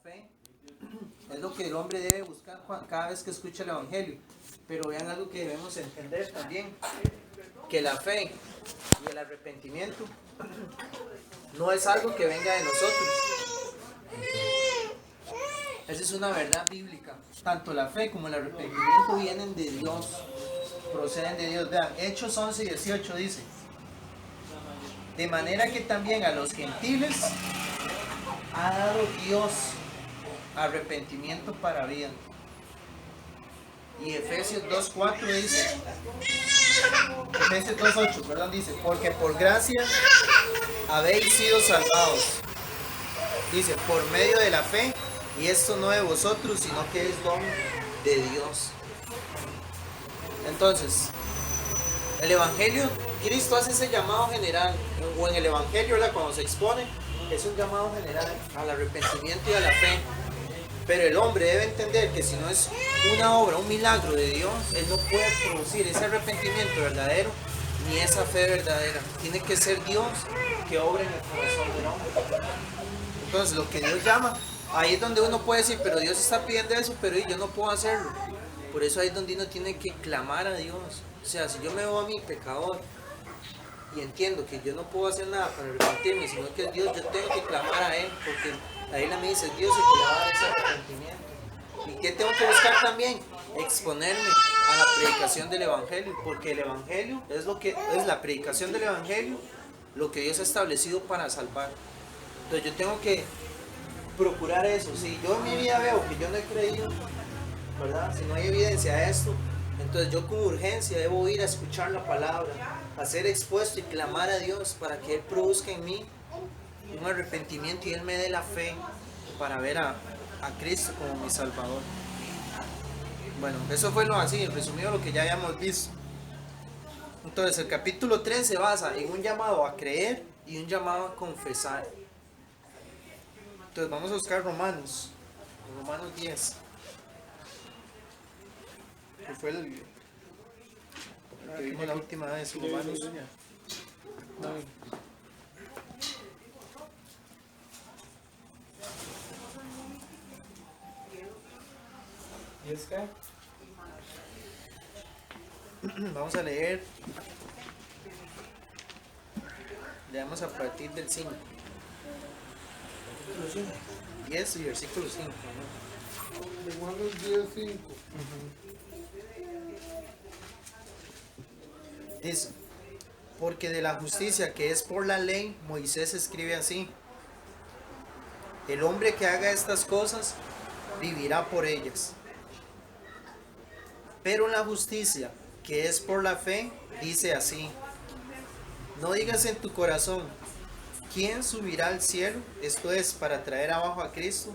fe es lo que el hombre debe buscar cada vez que escucha el Evangelio. Pero vean algo que debemos entender también, que la fe y el arrepentimiento no es algo que venga de nosotros. Esa es una verdad bíblica. Tanto la fe como el arrepentimiento vienen de Dios, proceden de Dios. Vean, Hechos 11:18 dice: de manera que también a los gentiles ha dado Dios arrepentimiento para vida. Y Efesios 2:4 dice, Efesios 2:8, perdón, dice: porque por gracia habéis sido salvados. Dice, por medio de la fe, y esto no de vosotros, sino que es don de Dios. Entonces, el Evangelio, Cristo hace ese llamado general, o en el Evangelio, ¿verdad?, cuando se expone, es un llamado general al arrepentimiento y a la fe. Pero el hombre debe entender que si no es una obra, un milagro de Dios, él no puede producir ese arrepentimiento verdadero ni esa fe verdadera. Tiene que ser Dios que obra en el corazón del hombre. Entonces, lo que Dios llama, ahí es donde uno puede decir, pero Dios está pidiendo eso, pero yo no puedo hacerlo. Por eso ahí es donde uno tiene que clamar a Dios. O sea, si yo me veo a mi pecador y entiendo que yo no puedo hacer nada para arrepentirme, sino que es Dios, yo tengo que clamar a Él, porque la Biblia me dice, Dios es el que va a dar ese arrepentimiento. ¿Y qué tengo que buscar también? Exponerme a la predicación del Evangelio, porque el Evangelio es lo que es la predicación del Evangelio, lo que Dios ha establecido para salvar. Entonces yo tengo que procurar eso. Si yo en mi vida veo que yo no he creído, ¿verdad?, si no hay evidencia de esto, entonces yo con urgencia debo ir a escuchar la palabra, a ser expuesto y clamar a Dios para que Él produzca en mí un arrepentimiento y Él me dé la fe para ver a Cristo como mi Salvador. Bueno, eso fue lo así, resumido lo que ya habíamos visto. Entonces el capítulo 3 se basa en un llamado a creer y un llamado a confesar. Entonces vamos a buscar Romanos 10. Que fue el que vimos la última vez, Romanos. ¿Y es que? Vamos a leer. Leamos a partir del 5. 10 y versículo 5. Romanos 10:5. Dice: porque de la justicia que es por la ley, Moisés escribe así: el hombre que haga estas cosas vivirá por ellas. Pero la justicia que es por la fe dice así: no digas en tu corazón, ¿quién subirá al cielo? Esto es, para traer abajo a Cristo.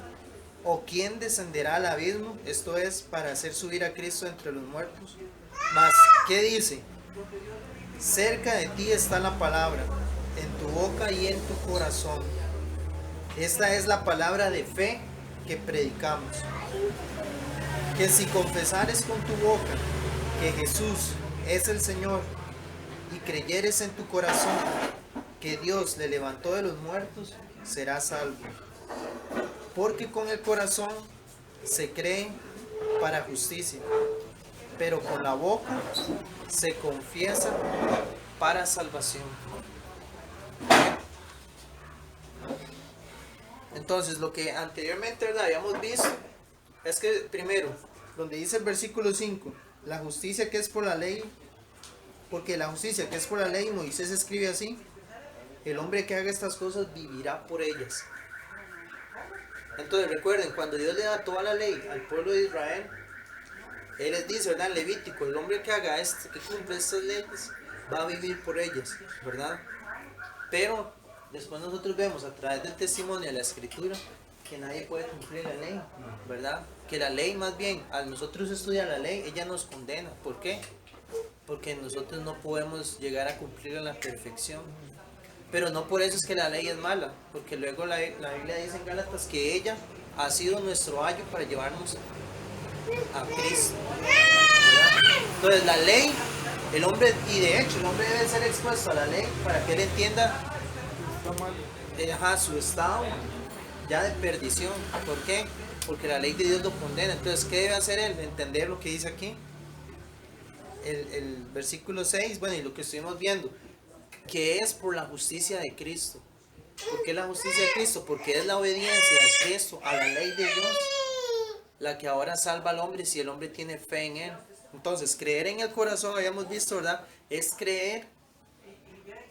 ¿O quién descenderá al abismo? Esto es, para hacer subir a Cristo entre los muertos. Mas, ¿qué dice? Cerca de ti está la palabra, en tu boca y en tu corazón. Esta es la palabra de fe que predicamos. Que si confesares con tu boca que Jesús es el Señor y creyeres en tu corazón que Dios le levantó de los muertos, serás salvo. Porque con el corazón se cree para justicia, pero con la boca se confiesa para salvación. Entonces, lo que anteriormente, ¿verdad?, habíamos visto es que primero, donde dice el versículo 5, la justicia que es por la ley, porque la justicia que es por la ley, Moisés escribe así: el hombre que haga estas cosas vivirá por ellas. Entonces recuerden, cuando Dios le da toda la ley al pueblo de Israel, Él les dice, ¿verdad?, en Levítico: el hombre que haga esto, que cumple estas leyes, va a vivir por ellas, ¿verdad? Pero después nosotros vemos a través del testimonio de la Escritura que nadie puede cumplir la ley, ¿verdad? Que la ley, más bien, al nosotros estudiar la ley, ella nos condena. ¿Por qué? Porque nosotros no podemos llegar a cumplir en la perfección. Pero no por eso es que la ley es mala, porque luego la Biblia dice en Gálatas que ella ha sido nuestro ayo para llevarnos a Cristo, ¿verdad? Entonces la ley, el hombre, y de hecho el hombre debe ser expuesto a la ley para que él entienda su estado ya de perdición. ¿Por qué? Porque la ley de Dios lo condena. Entonces, ¿qué debe hacer él? Entender lo que dice aquí. El versículo 6, bueno, y lo que estuvimos viendo, que es por la justicia de Cristo. ¿Por qué la justicia de Cristo? Porque es la obediencia de Cristo a la ley de Dios la que ahora salva al hombre si el hombre tiene fe en él. Entonces, creer en el corazón, habíamos visto, ¿verdad? Es creer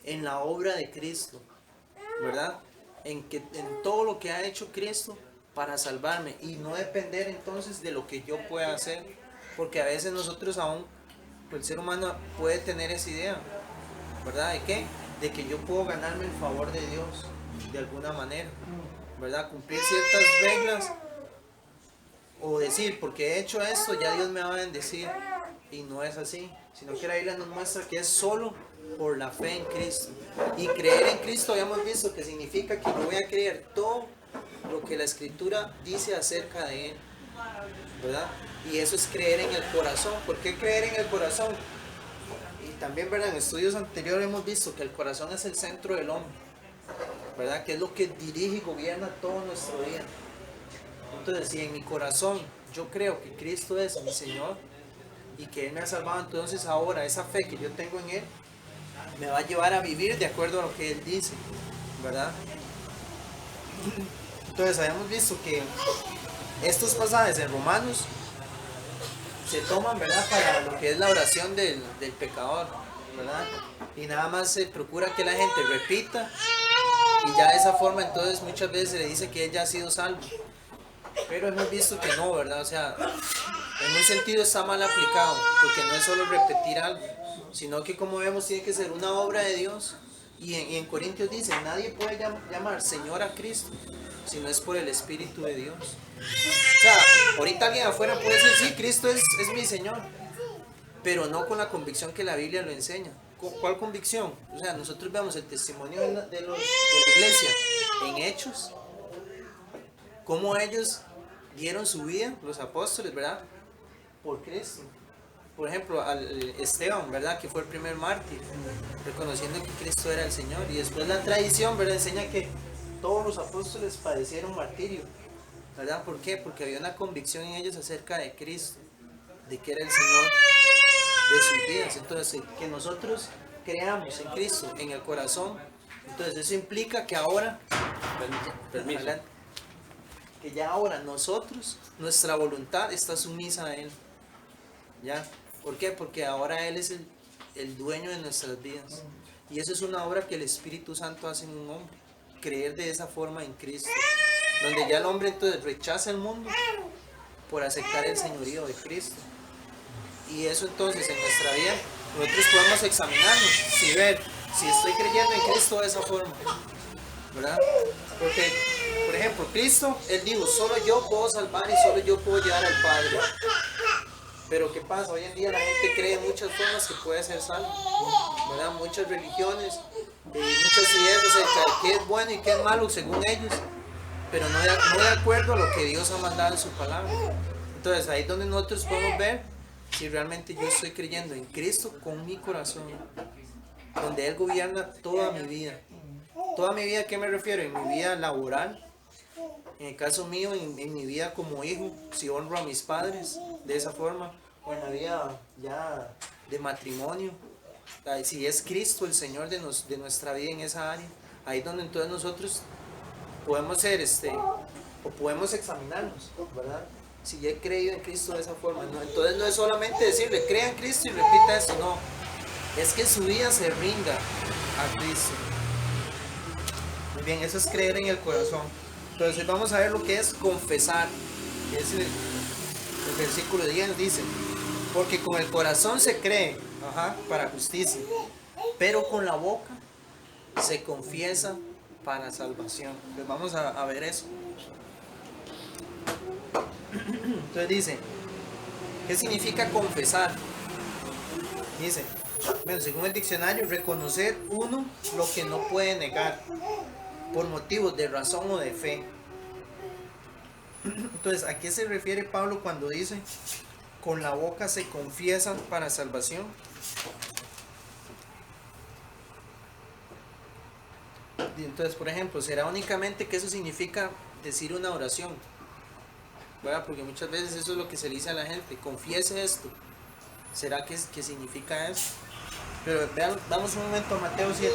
en la obra de Cristo, ¿verdad? En todo lo que ha hecho Cristo para salvarme y no depender entonces de lo que yo pueda hacer, porque a veces nosotros aún, el ser humano puede tener esa idea, ¿verdad? ¿De qué? De que yo puedo ganarme el favor de Dios de alguna manera, ¿verdad? Cumplir ciertas reglas o decir, porque he hecho esto, ya Dios me va a bendecir. Y no es así, sino que la Biblia nos muestra que es solo por la fe en Cristo. Y creer en Cristo habíamos visto que significa que yo voy a creer todo lo que la Escritura dice acerca de Él, ¿verdad? Y eso es creer en el corazón. ¿Por qué creer en el corazón? Y también, ¿verdad? En estudios anteriores hemos visto que el corazón es el centro del hombre, ¿verdad? Que es lo que dirige y gobierna todo nuestro día. Entonces, si en mi corazón yo creo que Cristo es mi Señor y que Él me ha salvado, entonces ahora esa fe que yo tengo en Él me va a llevar a vivir de acuerdo a lo que Él dice, ¿verdad? Entonces habíamos visto que estos pasajes en Romanos se toman, ¿verdad?, para lo que es la oración del pecador, ¿verdad? Y nada más se procura que la gente repita y ya de esa forma entonces muchas veces se le dice que él ya ha sido salvo. Pero hemos visto que no, ¿verdad? O sea, en un sentido está mal aplicado, porque no es solo repetir algo, sino que como vemos tiene que ser una obra de Dios. Y en Corintios dice, nadie puede llamar Señor a Cristo, si no es por el Espíritu de Dios. O sea, ahorita alguien afuera puede decir, sí, Cristo es mi Señor, pero no con la convicción que la Biblia lo enseña. ¿Cuál convicción? O sea, nosotros vemos el testimonio de la iglesia en Hechos, cómo ellos dieron su vida, los apóstoles, ¿verdad?, por Cristo. Por ejemplo, al Esteban, ¿verdad?, que fue el primer mártir, reconociendo que Cristo era el Señor. Y después la tradición, ¿verdad?, enseña que todos los apóstoles padecieron martirio, ¿verdad? ¿Por qué? Porque había una convicción en ellos acerca de Cristo, de que era el Señor de sus vidas. Entonces, que nosotros creamos en Cristo, en el corazón, entonces eso implica que ahora, adelante, que ya ahora nosotros, nuestra voluntad está sumisa a Él, ¿ya? ¿Por qué? Porque ahora Él es el dueño de nuestras vidas. Y eso es una obra que el Espíritu Santo hace en un hombre, creer de esa forma en Cristo, donde ya el hombre entonces rechaza el mundo por aceptar el señorío de Cristo. Y eso entonces en nuestra vida nosotros podemos examinarnos, si estoy creyendo en Cristo de esa forma, ¿verdad? Porque, por ejemplo, Cristo, Él dijo, solo yo puedo salvar y solo yo puedo llegar al Padre. Pero ¿qué pasa? Hoy en día la gente cree en muchas formas que puede ser salvo, ¿verdad? Muchas religiones, muchas ideas acerca de qué es bueno y qué es malo según ellos, pero no de acuerdo a lo que Dios ha mandado en su palabra. Entonces ahí es donde nosotros podemos ver si realmente yo estoy creyendo en Cristo con mi corazón, donde Él gobierna toda mi vida. Toda mi vida, ¿a qué me refiero? En mi vida laboral, en el caso mío, en mi vida como hijo, si honro a mis padres de esa forma, o en la vida ya de matrimonio, si es Cristo el Señor de nuestra vida en esa área, ahí es donde entonces nosotros podemos ser, o podemos examinarnos, ¿verdad? Si he creído en Cristo de esa forma, ¿no? Entonces no es solamente decirle, crea en Cristo y repita esto, no, es que su vida se rinda a Cristo. Muy bien, eso es creer en el corazón. Entonces vamos a ver lo que es confesar. Es el versículo 10 dice, porque con el corazón se cree para justicia, pero con la boca se confiesa para salvación. Entonces vamos a ver eso. Entonces dice, ¿qué significa confesar? Dice, bueno, según el diccionario, reconocer uno lo que no puede negar por motivos de razón o de fe. Entonces, ¿a qué se refiere Pablo cuando dice con la boca se confiesa para salvación? Y entonces, por ejemplo, ¿será únicamente que eso significa decir una oración? ¿Verdad? Porque muchas veces eso es lo que se le dice a la gente, confiese esto. ¿Será que significa eso? Pero vean, vamos un momento a Mateo 7.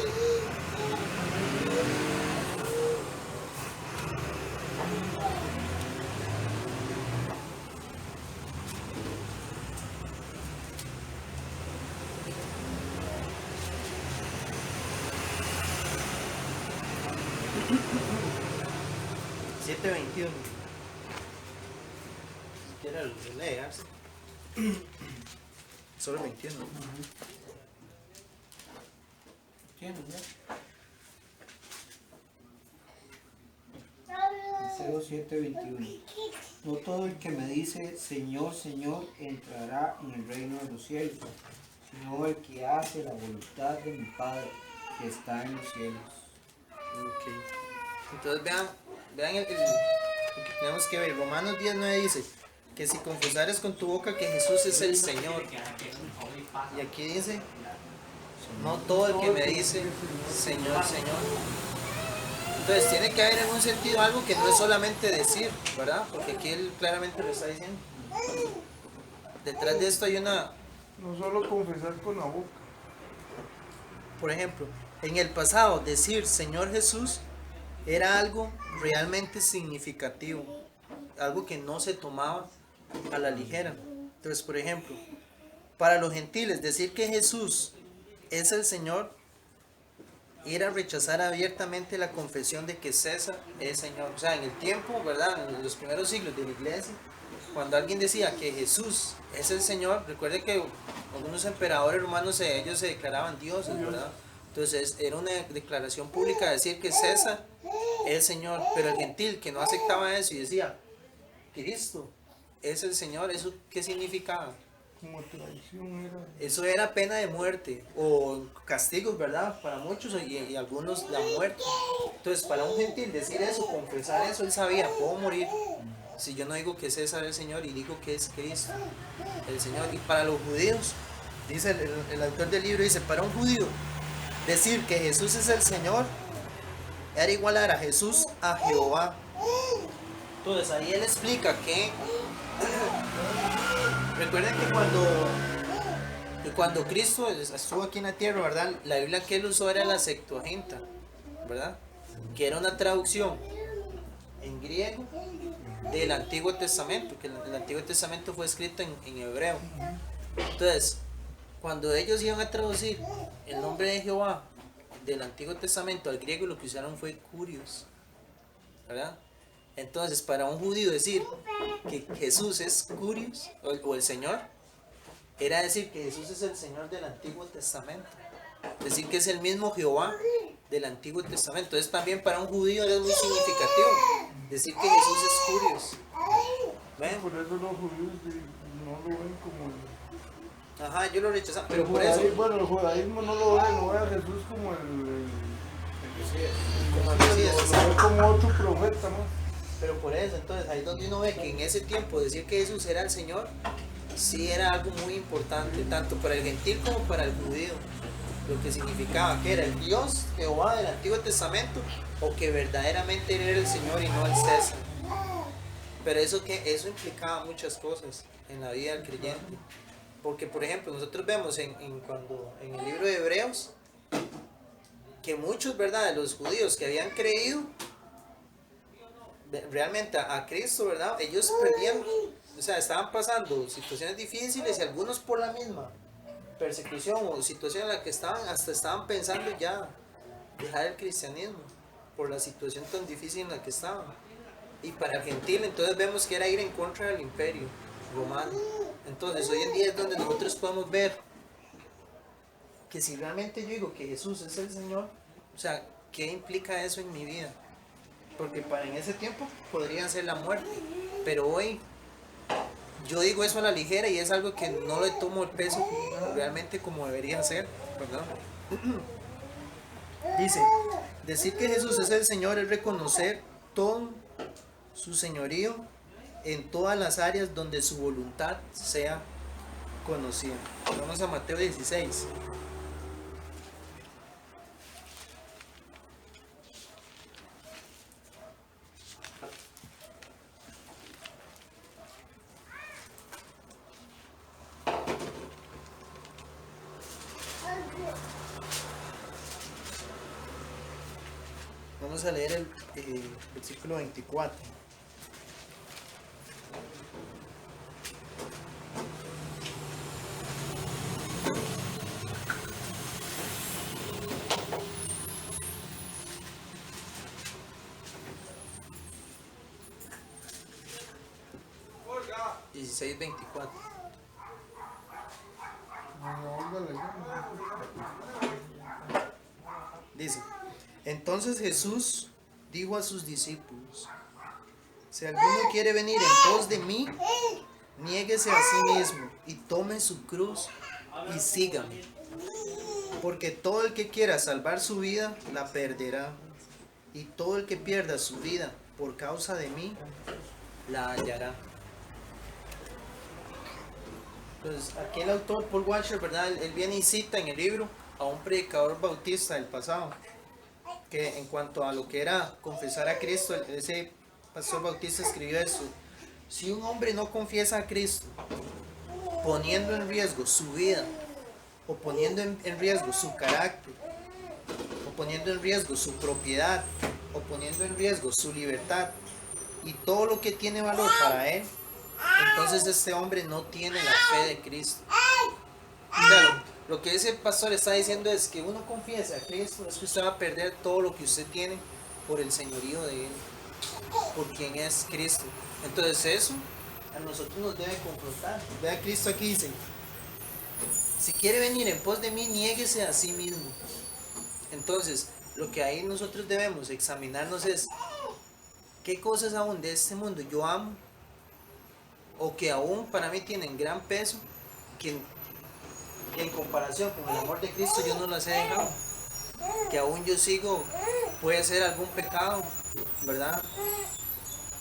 Siete 21. Si quiere leerse. Solo 21. ¿Tienes ya? Mateo 7:21. No todo el que me dice Señor, Señor entrará en el reino de los cielos, sino el que hace la voluntad de mi Padre que está en los cielos. Ok. Entonces vean lo que tenemos que ver. Romanos 10:9 dice que si confesares con tu boca que Jesús es el Señor. Y aquí dice, no todo el que me dice Señor, Señor. Entonces tiene que haber en un sentido algo que no es solamente decir, ¿verdad? Porque aquí él claramente lo está diciendo. Detrás de esto hay una, No solo confesar con la boca. por ejemplo, en el pasado decir Señor Jesús era algo realmente significativo, algo que no se tomaba a la ligera. Entonces, por ejemplo, para los gentiles decir que Jesús es el Señor era rechazar abiertamente la confesión de que César es Señor. O sea, en el tiempo, ¿verdad? En los primeros siglos de la iglesia, cuando alguien decía que Jesús es el Señor, recuerde que algunos emperadores romanos ellos se declaraban dioses, ¿verdad? Entonces era una declaración pública decir que César es Señor, pero el gentil que no aceptaba eso y decía, Cristo es el Señor, ¿eso qué significaba? Como traición era. Eso era pena de muerte o castigos, ¿verdad? Para muchos y algunos la muerte. Entonces, para un gentil decir eso, confesar eso, él sabía, puedo morir si yo no digo que César es el Señor y digo que es Cristo el Señor. Y para los judíos, dice el autor del libro, dice, para un judío decir que Jesús es el Señor era igualar a Jesús a Jehová. Entonces, ahí él explica que recuerden que cuando Cristo estuvo aquí en la tierra, ¿verdad? La Biblia que él usó era la Septuaginta, ¿verdad? Que era una traducción en griego del Antiguo Testamento, que el Antiguo Testamento fue escrito en hebreo. Entonces, cuando ellos iban a traducir el nombre de Jehová del Antiguo Testamento al griego, lo que usaron fue Curios, ¿verdad? Entonces, para un judío decir que Jesús es Curios o el Señor, era decir que Jesús es el Señor del Antiguo Testamento. Decir que es el mismo Jehová del Antiguo Testamento. Entonces, también para un judío es muy significativo decir que Jesús es Curios. ¿Ven? Por eso los judíos no lo ven como el... Ajá, yo lo rechazaba, pero por eso. Bueno, el judaísmo no lo ve a Jesús como el Como el Mesías, lo ve como otro profeta, ¿no? pero por eso, entonces ahí donde uno ve que en ese tiempo decir que Jesús era el Señor, sí era algo muy importante, tanto para el gentil como para el judío. Lo que significaba que era el Dios Jehová del Antiguo Testamento o que verdaderamente él era el Señor y no el César. Pero eso implicaba muchas cosas en la vida del creyente. Porque, por ejemplo, nosotros vemos en el libro de Hebreos que muchos, ¿verdad?, de los judíos que habían creído realmente a Cristo, ¿verdad?, ellos perdían, o sea, estaban pasando situaciones difíciles y algunos por la misma persecución o situación en la que hasta estaban pensando ya dejar el cristianismo por la situación tan difícil en la que estaban. Y para el gentil entonces vemos que era ir en contra del imperio romano. Entonces hoy en día es donde nosotros podemos ver que si realmente yo digo que Jesús es el Señor, o sea, ¿qué implica eso en mi vida? Porque en ese tiempo podría ser la muerte, pero hoy yo digo eso a la ligera y es algo que no le tomo el peso realmente como debería ser, ¿verdad? Dice, decir que Jesús es el Señor es reconocer todo su señorío en todas las áreas donde su voluntad sea conocida. Vamos a Mateo 16. Vamos a leer el versículo 24. Olga. 16:24. Olga, le llamo. Dice, entonces Jesús dijo a sus discípulos, si alguno quiere venir en pos de mí, niéguese a sí mismo y tome su cruz y sígame. Porque todo el que quiera salvar su vida, la perderá. Y todo el que pierda su vida por causa de mí, la hallará. Entonces, aquí el autor Paul Washer, ¿verdad? Él viene y cita en el libro a un predicador bautista del pasado, que en cuanto a lo que era confesar a Cristo, ese pastor bautista escribió eso: si un hombre no confiesa a Cristo, poniendo en riesgo su vida, o poniendo en riesgo su carácter, o poniendo en riesgo su propiedad, o poniendo en riesgo su libertad, y todo lo que tiene valor para él, entonces este hombre no tiene la fe de Cristo. O sea, lo que ese pastor está diciendo es que uno confiese a Cristo, es que usted va a perder todo lo que usted tiene por el señorío de Él, por quien es Cristo. Entonces eso a nosotros nos debe confrontar. Vea, Cristo aquí dice, si quiere venir en pos de mí, niéguese a sí mismo. Entonces, lo que ahí nosotros debemos examinarnos es, ¿qué cosas aún de este mundo yo amo? O que aún para mí tienen gran peso, que en comparación con el amor de Cristo yo no las he dejado, que aún yo sigo, puede ser algún pecado, ¿verdad?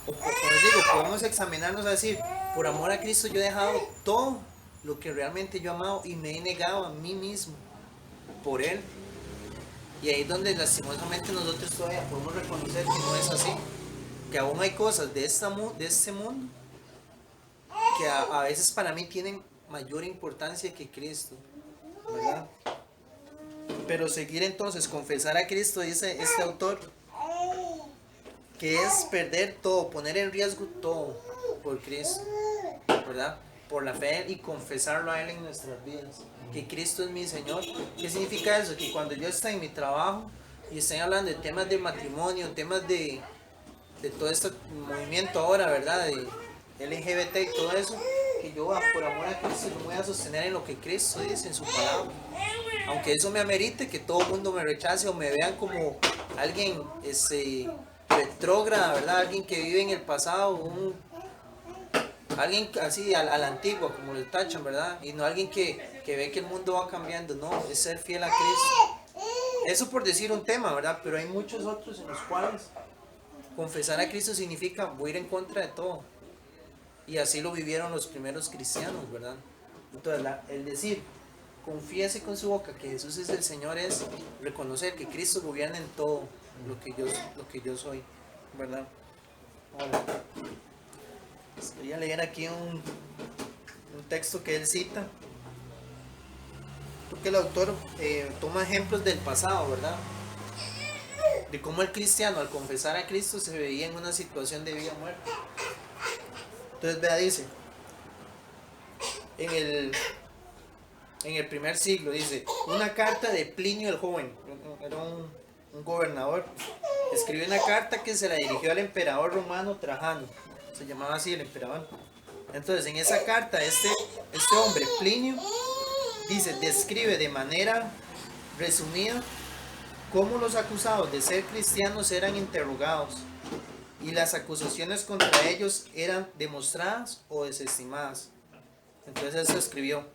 O como les digo, podemos examinarnos a decir, por amor a Cristo yo he dejado todo lo que realmente yo he amado y me he negado a mí mismo por Él. Y ahí es donde lastimosamente nosotros todavía podemos reconocer que no es así, que aún hay cosas de este mundo que a veces para mí tienen mayor importancia que Cristo, ¿verdad? Pero seguir entonces, confesar a Cristo, dice este autor, que es perder todo, poner en riesgo todo por Cristo, ¿verdad? Por la fe y confesarlo a Él en nuestras vidas, que Cristo es mi Señor. ¿Qué significa eso? Que cuando yo estoy en mi trabajo y estoy hablando de temas de matrimonio, temas de todo este movimiento ahora, ¿verdad? De LGBT y todo eso, que yo por amor a Cristo me voy a sostener en lo que Cristo dice en su palabra. Aunque eso me amerite que todo el mundo me rechace o me vean como alguien retrógrada, ¿verdad? Alguien que vive en el pasado, alguien así a la antigua, como le tachan, ¿verdad? Y no alguien que ve que el mundo va cambiando, no, es ser fiel a Cristo. Eso por decir un tema, ¿verdad? Pero hay muchos otros en los cuales confesar a Cristo significa voy a ir en contra de todo. Y así lo vivieron los primeros cristianos, ¿verdad? Entonces, el decir, confiese con su boca que Jesús es el Señor, es reconocer que Cristo gobierna en todo lo que yo soy, ¿verdad? Ahora, voy a leer aquí un texto que él cita, porque el autor toma ejemplos del pasado, ¿verdad? De cómo el cristiano al confesar a Cristo se veía en una situación de vida o muerte. Entonces, vea, dice, en el primer siglo, dice, una carta de Plinio el Joven, era un gobernador, escribió una carta que se la dirigió al emperador romano Trajano, se llamaba así el emperador. Entonces, en esa carta, este hombre, Plinio, dice, describe de manera resumida cómo los acusados de ser cristianos eran interrogados y las acusaciones contra ellos eran demostradas o desestimadas. Entonces eso escribió: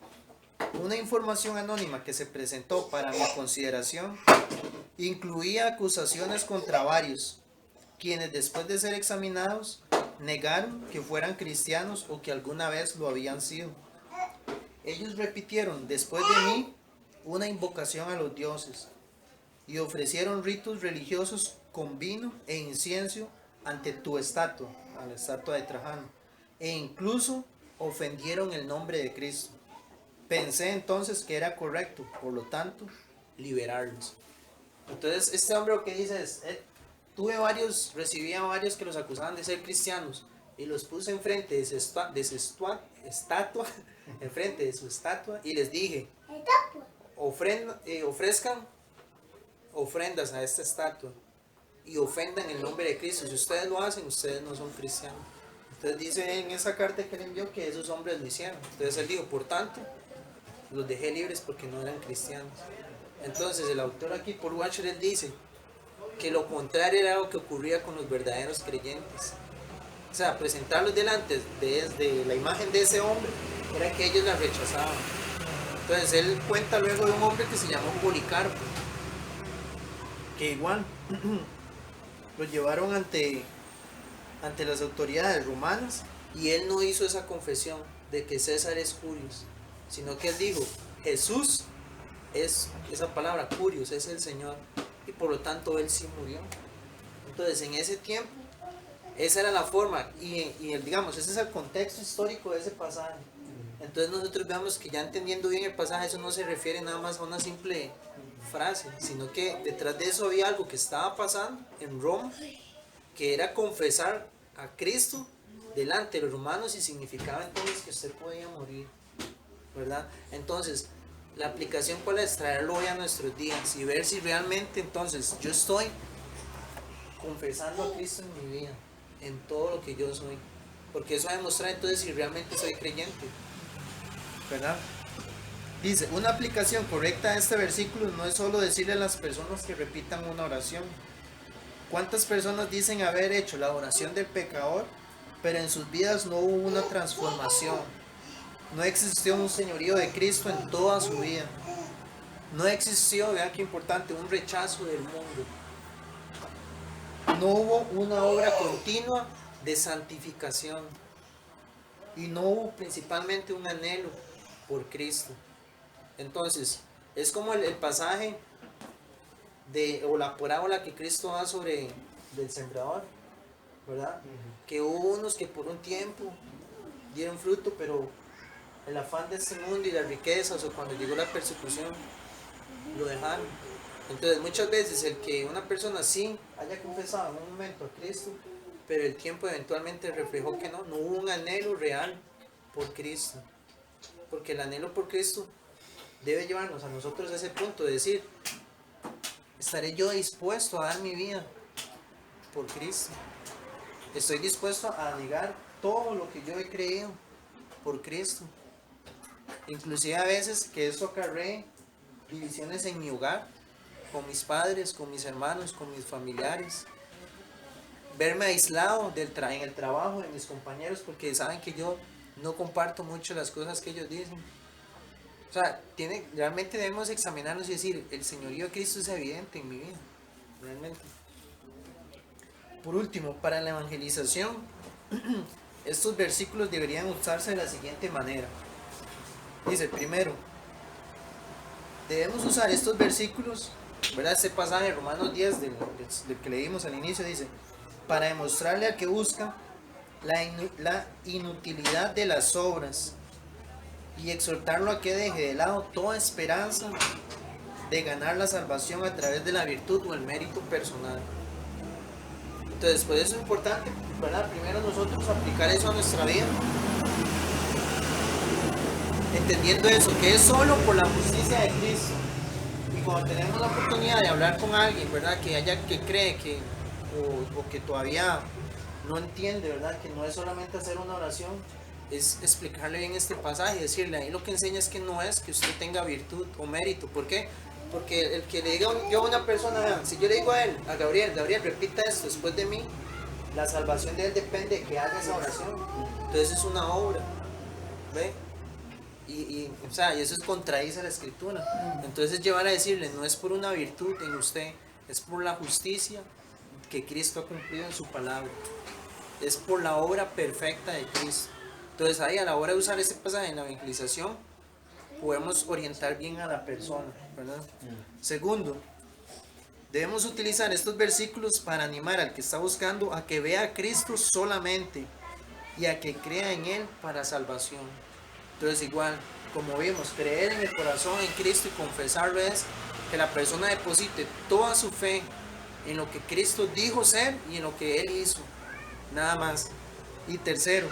una información anónima que se presentó para mi consideración incluía acusaciones contra varios, quienes después de ser examinados negaron que fueran cristianos o que alguna vez lo habían sido. Ellos repitieron después de mí una invocación a los dioses y ofrecieron ritos religiosos con vino e incienso ante tu estatua, a la estatua de Trajano, e incluso ofendieron el nombre de Cristo. Pensé entonces que era correcto, por lo tanto, liberarlos. Entonces este hombre lo que dice es, recibía varios que los acusaban de ser cristianos y los puse enfrente de su estatua, enfrente de su estatua y les dije, ofrezcan ofrendas a esta estatua y ofendan el nombre de Cristo. Si ustedes lo hacen, ustedes no son cristianos. Entonces dice en esa carta que él envió que esos hombres lo hicieron. Entonces él dijo, por tanto, los dejé libres porque no eran cristianos. Entonces el autor aquí, Paul Washer, él dice que lo contrario era lo que ocurría con los verdaderos creyentes. O sea, presentarlos delante de la imagen de ese hombre era que ellos la rechazaban. Entonces él cuenta luego de un hombre que se llamó Policarpo, que igual lo llevaron ante las autoridades romanas y él no hizo esa confesión de que César es Curios, sino que él dijo, Jesús es, esa palabra Curios, es el Señor, y por lo tanto él sí murió. Entonces en ese tiempo esa era la forma digamos, ese es el contexto histórico de ese pasaje. Entonces nosotros vemos que ya entendiendo bien el pasaje, eso no se refiere nada más a una simple frase, sino que detrás de eso había algo que estaba pasando en Roma, que era confesar a Cristo delante de los romanos y significaba entonces que usted podía morir, ¿verdad? Entonces, la aplicación cuál es traerlo hoy a nuestros días y ver si realmente entonces yo estoy confesando a Cristo en mi vida, en todo lo que yo soy, porque eso va a demostrar entonces si realmente soy creyente, ¿verdad? Dice, una aplicación correcta de este versículo no es solo decirle a las personas que repitan una oración. ¿Cuántas personas dicen haber hecho la oración del pecador, pero en sus vidas no hubo una transformación? No existió un señorío de Cristo en toda su vida. No existió, vean qué importante, un rechazo del mundo. No hubo una obra continua de santificación. Y no hubo principalmente un anhelo por Cristo. Entonces, es como el pasaje o la parábola que Cristo da sobre del sembrador, ¿verdad? Que hubo unos que por un tiempo dieron fruto, pero el afán de este mundo y las riquezas, o cuando llegó la persecución, lo dejaron. Entonces, muchas veces el que una persona sí haya confesado en un momento a Cristo, pero el tiempo eventualmente reflejó que no hubo un anhelo real por Cristo. Porque el anhelo por Cristo debe llevarnos a nosotros a ese punto de decir, ¿estaré yo dispuesto a dar mi vida por Cristo? ¿Estoy dispuesto a negar todo lo que yo he creído por Cristo? Inclusive a veces que eso acarree divisiones en mi hogar, con mis padres, con mis hermanos, con mis familiares. Verme aislado en el trabajo de mis compañeros porque saben que yo no comparto mucho las cosas que ellos dicen. O sea, realmente debemos examinarnos y decir, el señorío de Cristo es evidente en mi vida, realmente. Por último, para la evangelización, estos versículos deberían usarse de la siguiente manera. Dice, primero, debemos usar estos versículos, ¿verdad? Este pasaje de Romanos 10, del que leímos al inicio, dice, para demostrarle al que busca la inutilidad de las obras y exhortarlo a que deje de lado toda esperanza de ganar la salvación a través de la virtud o el mérito personal. Entonces, pues eso es importante, ¿verdad? Primero nosotros aplicar eso a nuestra vida, entendiendo eso, que es solo por la justicia de Cristo. Y cuando tenemos la oportunidad de hablar con alguien, ¿verdad? Que cree que o que todavía no entiende, ¿verdad? Que no es solamente hacer una oración, es explicarle bien este pasaje, decirle, ahí lo que enseña es que no es que usted tenga virtud o mérito. ¿Por qué? Porque el que le diga yo a una persona, vean, si yo le digo a Gabriel, repita esto después de mí, la salvación de él depende de que haga esa oración. Entonces es una obra, ¿ve? O sea, y eso es contradice la escritura. Entonces llevar a decirle, no es por una virtud en usted, es por la justicia que Cristo ha cumplido en su palabra, es por la obra perfecta de Cristo. Entonces ahí a la hora de usar este pasaje en la evangelización podemos orientar bien a la persona, ¿verdad? Segundo, debemos utilizar estos versículos para animar al que está buscando a que vea a Cristo solamente y a que crea en Él para salvación. Entonces igual, como vimos, creer en el corazón en Cristo y confesarlo es que la persona deposite toda su fe en lo que Cristo dijo ser y en lo que Él hizo, nada más. Y tercero,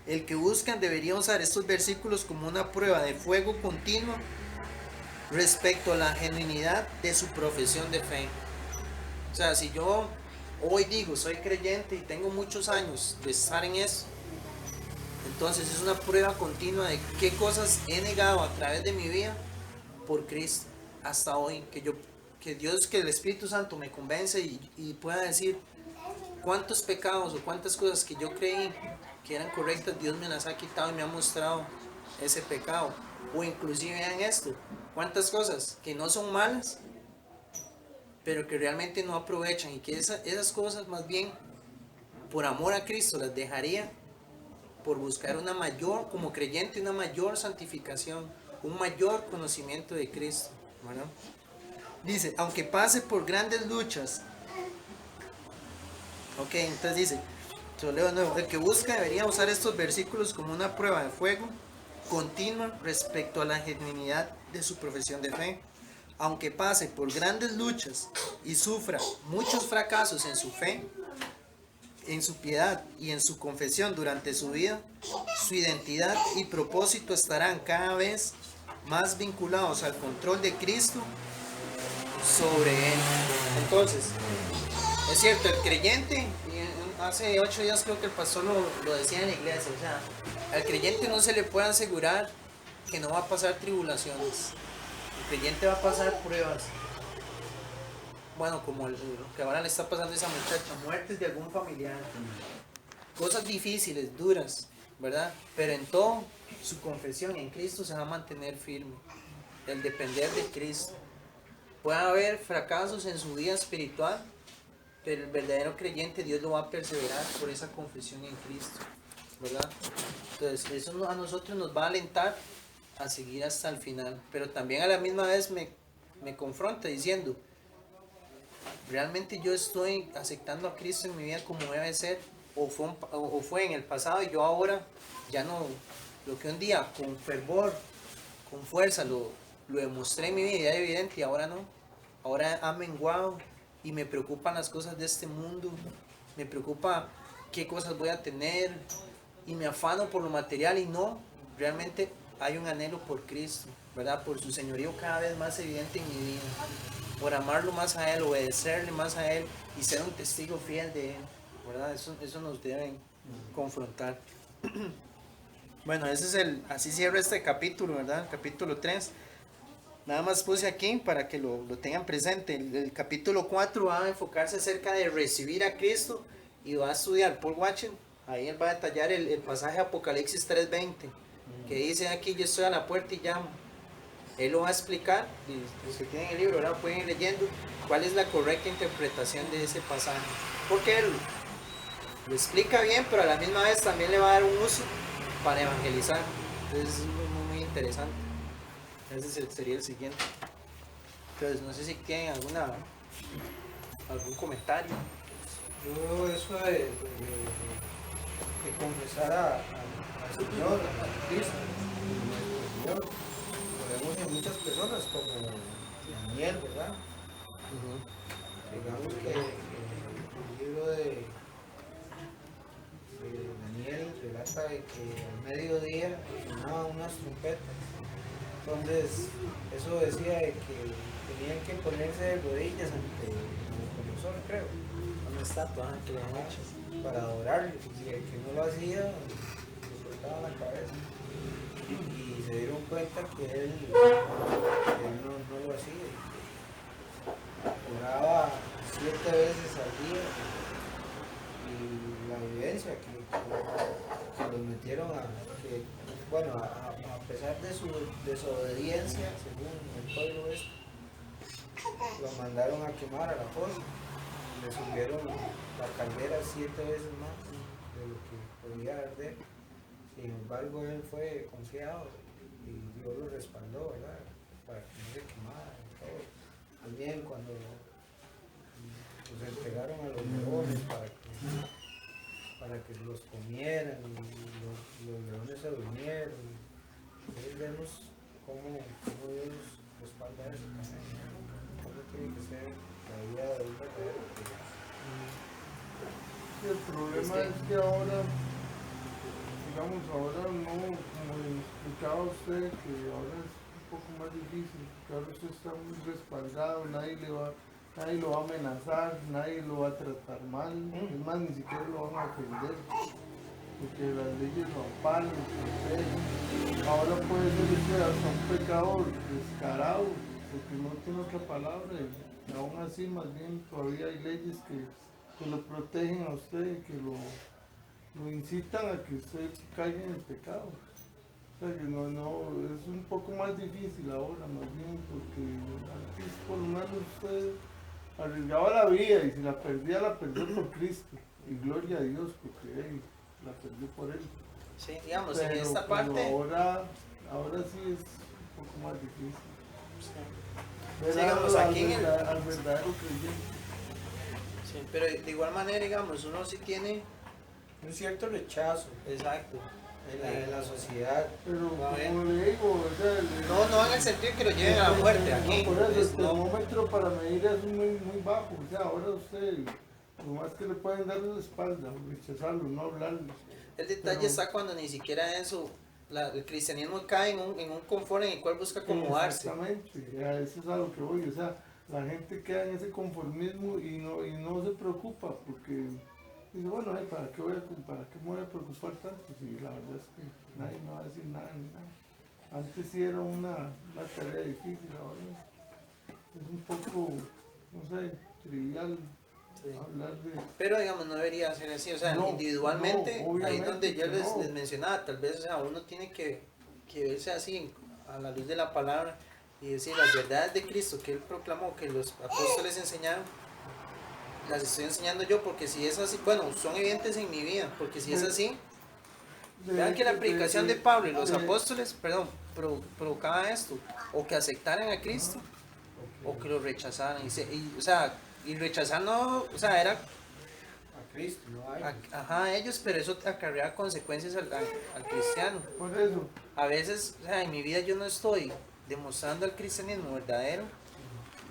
el que buscan debería usar estos versículos como una prueba de fuego continua respecto a la genuinidad de su profesión de fe. O sea, si yo hoy digo soy creyente y tengo muchos años de estar en eso, entonces es una prueba continua de qué cosas he negado a través de mi vida por Cristo hasta hoy, que Dios, que el Espíritu Santo me convence y pueda decir cuántos pecados o cuántas cosas que yo creí que eran correctas, Dios me las ha quitado y me ha mostrado ese pecado. O inclusive vean esto, cuántas cosas que no son malas, pero que realmente no aprovechan, y que esas cosas más bien por amor a Cristo las dejaría por buscar una mayor, como creyente, una mayor santificación, un mayor conocimiento de Cristo, ¿verdad? Dice, aunque pase por grandes luchas, ok, entonces dice, yo leo de nuevo, el que busca debería usar estos versículos como una prueba de fuego continua respecto a la genuinidad de su profesión de fe. Aunque pase por grandes luchas y sufra muchos fracasos en su fe, en su piedad y en su confesión durante su vida, su identidad y propósito estarán cada vez más vinculados al control de Cristo sobre él. Entonces, es cierto, el creyente, y hace 8 días creo que el pastor lo decía en la iglesia, o sea, al creyente no se le puede asegurar que no va a pasar tribulaciones. El creyente va a pasar pruebas. Bueno, como lo que ahora le está pasando a esa muchacha, muertes de algún familiar, cosas difíciles, duras, ¿verdad? Pero en todo, su confesión en Cristo se va a mantener firme, el depender de Cristo. Puede haber fracasos en su vida espiritual, pero el verdadero creyente Dios lo va a perseverar por esa confesión en Cristo, ¿verdad? Entonces eso a nosotros nos va a alentar a seguir hasta el final, pero también a la misma vez me confronta diciendo, ¿realmente yo estoy aceptando a Cristo en mi vida como debe ser? ¿O fue en el pasado y yo ahora ya no, lo que un día con fervor, con fuerza lo demostré en mi vida y era evidente y ahora no? Ahora ha menguado y me preocupan las cosas de este mundo, me preocupa qué cosas voy a tener y me afano por lo material y no, realmente hay un anhelo por Cristo, ¿verdad? Por su señorío cada vez más evidente en mi vida, por amarlo más a Él, obedecerle más a Él y ser un testigo fiel de Él, ¿verdad? Eso nos debe confrontar. Bueno, así cierra este capítulo, ¿verdad? Capítulo 3. Nada más puse aquí para que lo tengan presente. El capítulo 4 va a enfocarse acerca de recibir a Cristo y va a estudiar Paul Watson. Ahí él va a detallar el pasaje de Apocalipsis 3:20, que dice aquí, yo estoy a la puerta y llamo. Él lo va a explicar, y los que tienen el libro ahora pueden ir leyendo cuál es la correcta interpretación de ese pasaje. Porque él lo explica bien, pero a la misma vez también le va a dar un uso para evangelizar. Entonces es muy interesante. Ese sería el siguiente. Entonces no sé si tienen algún comentario. Yo eso de confesar al Señor, a Cristo, nuestro Señor, lo vemos en muchas personas como Daniel, ¿verdad? Digamos que el libro de Daniel relata de que al mediodía sonaban unas trompetas. Entonces, eso decía de que tenían que ponerse de rodillas ante el profesor, creo. Una estatua que le han hecho. Para adorarle, y el que no lo hacía, le cortaban la cabeza. Y se dieron cuenta que él no lo hacía. Oraba 7 veces al día. Y la evidencia que los metieron a pesar de su desobediencia, según el pueblo lo mandaron a quemar a la fosa. Le subieron la caldera 7 veces más de lo que podía arder. Sin embargo, él fue confiado y Dios lo respaldó, ¿verdad? Para que no se quemara y todo. También cuando los entregaron a los leones para que los comieran y los leones se durmieron. Entonces vemos cómo Dios respalda eso también. Cómo tiene que ser la vida de un verdadero creyente. Sí, el problema es que ahora, digamos, ahora no, como le explicaba a usted, que ahora es un poco más difícil, porque ahora usted está muy respaldado, nadie lo va a amenazar, nadie lo va a tratar mal, es más, ni siquiera lo van a ofender, porque las leyes lo amparan, lo protegen. Ahora puede ser usted hasta un pecador descarado, porque no tiene otra palabra, y aún así más bien todavía hay leyes que lo protegen a usted y que lo incitan a que usted caiga en el pecado. O sea que no, es un poco más difícil ahora, más bien, porque antes por lo menos usted arriesgaba la vida y si la perdió por Cristo. Y gloria a Dios, porque la perdió por Él. Sí, digamos, en esta Pero parte... ahora sí es un poco más difícil. Sí. Ver Digamos, aquí en el... al verdadero creyente. Sí, pero de igual manera, digamos, uno sí tiene... Un cierto rechazo Exacto. en la sociedad. Pero A ver. como le digo, o sea, No en el sentido que lo lleven a la muerte aquí. No, por eso, Es, el no, termómetro para medir es muy bajo. O sea, ahora usted, lo más que le pueden dar es la espalda, rechazarlo, no hablarlo. el detalle Pero- está cuando ni siquiera eso, el cristianismo cae en un confort en el cual busca acomodarse. Exactamente, a eso es a lo que voy. O sea, la gente queda en ese conformismo y no se preocupa porque dice, bueno, ¿para qué me voy a preocupar tanto? Si la verdad es que nadie me va a decir nada ni nada. Antes sí era una tarea difícil, ahora es un poco, no sé, trivial Sí. hablar de... Pero digamos, no debería ser así, o sea, No, individualmente, no, ahí es donde yo obviamente que no. les mencionaba, tal vez, o sea, uno tiene que verse así, a la luz de la palabra, y decir las verdades de Cristo que Él proclamó, que los apóstoles enseñaron, las estoy enseñando yo, porque si es así, bueno, son evidentes en mi vida, porque si es así, vean que la predicación de Pablo y los apóstoles, perdón, provocaba esto, o que aceptaran a Cristo, o que lo rechazaran, o sea, y rechazar no, o sea, era A Cristo, no hay. ajá, ellos, pero eso acarrea consecuencias al cristiano. Por eso, A veces, o sea, en mi vida yo no estoy demostrando el cristianismo verdadero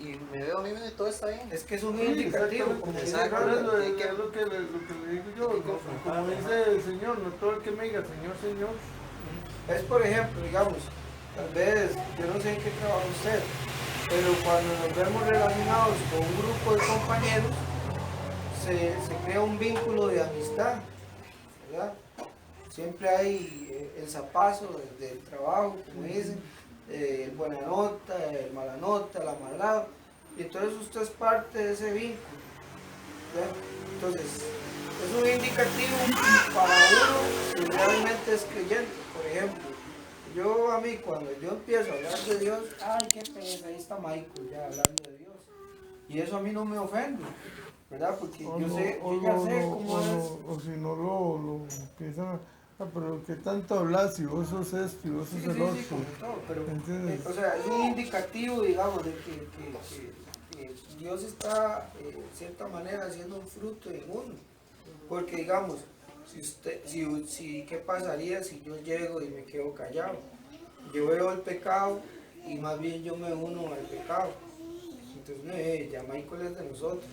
y me veo a mí y todo está bien. Es que es un sí, indicativo, exactamente, como dice exacto. por Carlos. eso hay que- es lo que le digo yo, hay que ¿no? confrontar, Como dice el Señor, no todo el que me diga Señor, Señor. Es por ejemplo, digamos, tal vez, yo no sé en qué trabaja usted, pero cuando nos vemos relacionados con un grupo de compañeros, se crea un vínculo de amistad, ¿verdad? Siempre hay el zapazo del trabajo, como dicen, el buena nota, el mala nota, el amargado, y entonces usted es parte de ese vínculo, ¿verdad? Entonces, es un indicativo para uno si realmente es creyente. Por ejemplo, a mí cuando yo empiezo a hablar de Dios, ay, qué pereza, ahí está Michael ya hablando de Dios. Y eso a mí no me ofende, ¿verdad? Porque yo ya sé cómo es. O si no lo empiezan a... Ah, pero ¿qué tanto hablas si vos sos esto y vos sos el otro? Como todo, pero, ¿Entiendes? o sea, es un indicativo, digamos, de que Dios está, de cierta manera, haciendo un fruto en uno. Porque, digamos, ¿qué pasaría si yo llego y me quedo callado? Yo veo el pecado y más bien yo me uno al pecado. Entonces, ya Michael es de nosotros,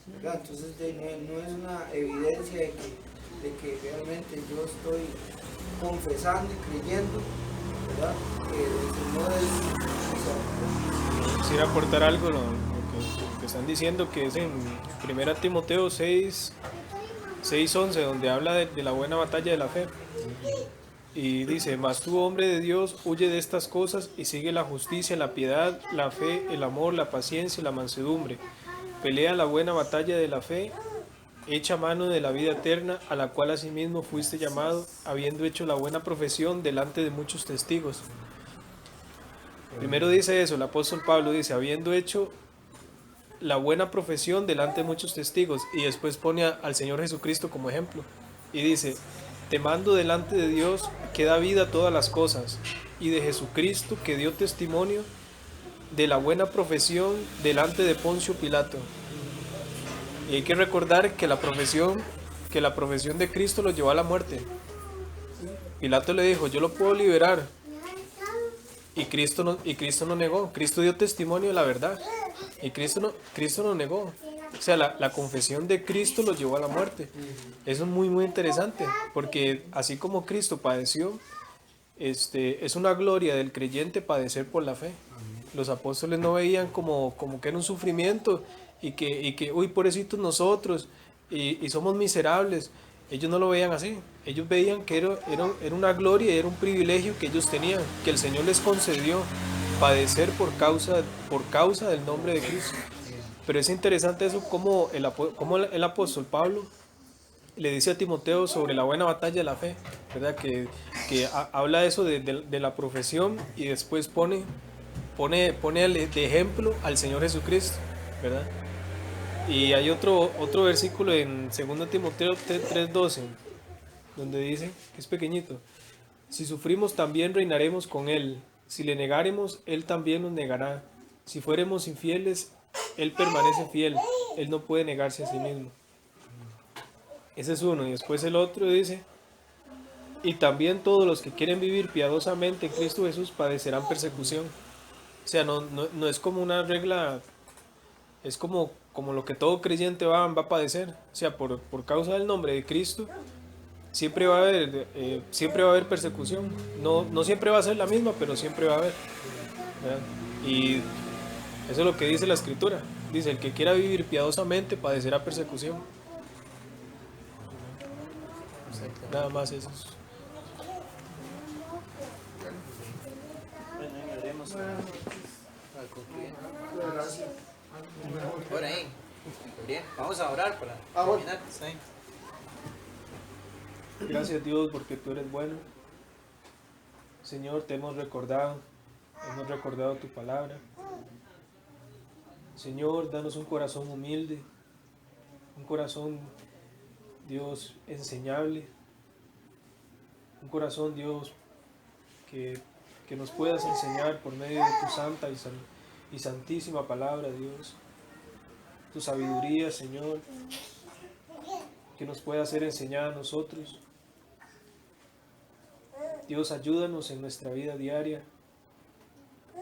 ¿verdad? Entonces, no es una evidencia de que realmente yo estoy confesando y creyendo, ¿verdad? Que el Señor es. Quisiera aportar algo lo que están diciendo, que es en 1 Timoteo 6:11, donde habla de la buena batalla de la fe. Y dice, mas tú, hombre de Dios, huye de estas cosas y sigue la justicia, la piedad, la fe, el amor, la paciencia y la mansedumbre. Pelea la buena batalla de la fe, echa mano de la vida eterna, a la cual asimismo fuiste llamado, habiendo hecho la buena profesión delante de muchos testigos. Primero dice eso, el apóstol Pablo dice, habiendo hecho la buena profesión delante de muchos testigos, y después pone al Señor Jesucristo como ejemplo, y dice, te mando delante de Dios que da vida a todas las cosas, y de Jesucristo que dio testimonio de la buena profesión delante de Poncio Pilato. Y hay que recordar que la profesión de Cristo lo llevó a la muerte. Pilato le dijo, yo lo puedo liberar, y Cristo no negó, Cristo dio testimonio de la verdad y Cristo no negó. O sea, la confesión de Cristo lo llevó a la muerte. Eso es muy, muy interesante, porque así como Cristo padeció, es una gloria del creyente padecer por la fe. Los apóstoles no veían como que era un sufrimiento y que uy, pobrecitos nosotros, y somos miserables. Ellos no lo veían así. Ellos veían que era una gloria y era un privilegio que ellos tenían, que el Señor les concedió padecer por causa del nombre de Cristo. Pero es interesante eso, como el apóstol Pablo le dice a Timoteo sobre la buena batalla de la fe, ¿verdad? Que habla eso de la profesión y después pone de ejemplo al Señor Jesucristo, ¿verdad? Y hay otro versículo en 2 Timoteo 3:12, donde dice, que es pequeñito: si sufrimos, también reinaremos con Él. Si le negaremos, Él también nos negará. Si fuéremos infieles, Él permanece fiel. Él no puede negarse a sí mismo. Ese es uno. Y después el otro dice: y también todos los que quieren vivir piadosamente en Cristo Jesús padecerán persecución. O sea, no es como una regla, es como lo que todo creyente va a padecer. O sea, por causa del nombre de Cristo, siempre va a haber persecución. No siempre va a ser la misma, pero siempre va a haber, ¿verdad? Y eso es lo que dice la Escritura. Dice, el que quiera vivir piadosamente padecerá persecución. Nada más eso. Bueno, ahí veremos para concluir. Por ahí. Bien, vamos a orar para terminar. Sí. Gracias, Dios, porque tú eres bueno. Señor, te hemos recordado tu palabra. Señor, danos un corazón humilde, un corazón, Dios, enseñable, un corazón, Dios, que nos puedas enseñar por medio de tu santa y santísima palabra, Dios, tu sabiduría, Señor, que nos pueda ser enseñada a nosotros. Dios, ayúdanos en nuestra vida diaria.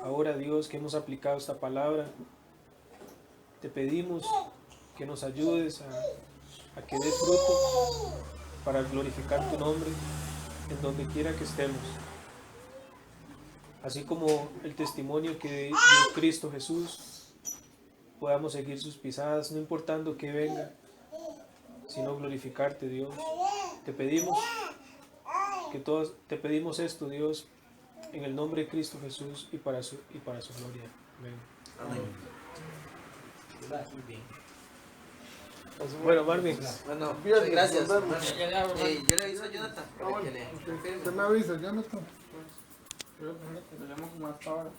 Ahora, Dios, que hemos aplicado esta palabra, te pedimos que nos ayudes a que dé fruto para glorificar tu nombre en donde quiera que estemos. Así como el testimonio que dio Cristo Jesús, podamos seguir sus pisadas, no importando que venga, sino glorificarte, Dios. Te pedimos esto, Dios, en el nombre de Cristo Jesús y para su gloria. Amén. Amén. Muy bien. Bueno, Marvin. Bueno, Bien, muchas gracias. nos vemos. Yo le aviso a Jonathan para que le confirme. Usted me avisa, Jonathan. Yo le llamo como hasta ahora.